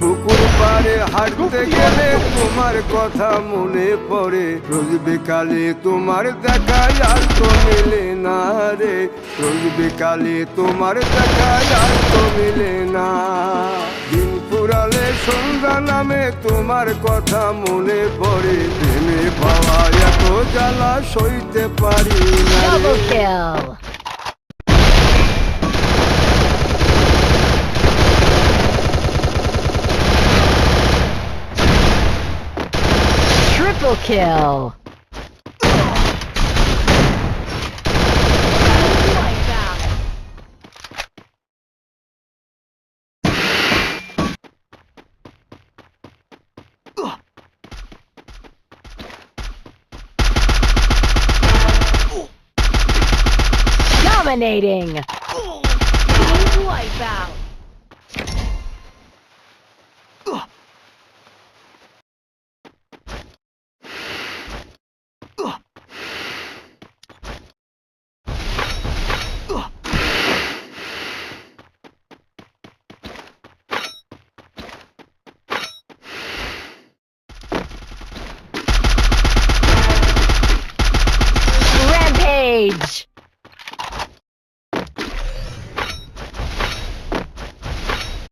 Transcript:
পুকুর পাড়ে হাঁটতে গেলে তোমার কথা মনে পড়ে, রোজ বিকালে তোমার দেখা আর তো মেলে না রে, রোজ বিকালে তোমার দেখা আর তো মেলে না। দিন ফুরালে সন্ধ্যা নামে তোমার কথা মনে পড়ে, প্রেমে পাওয়া এত জ্বালা সইতে পারি না রে। Double kill. Triple kill. Wipeout. Dominating. Wipeout. Rampage.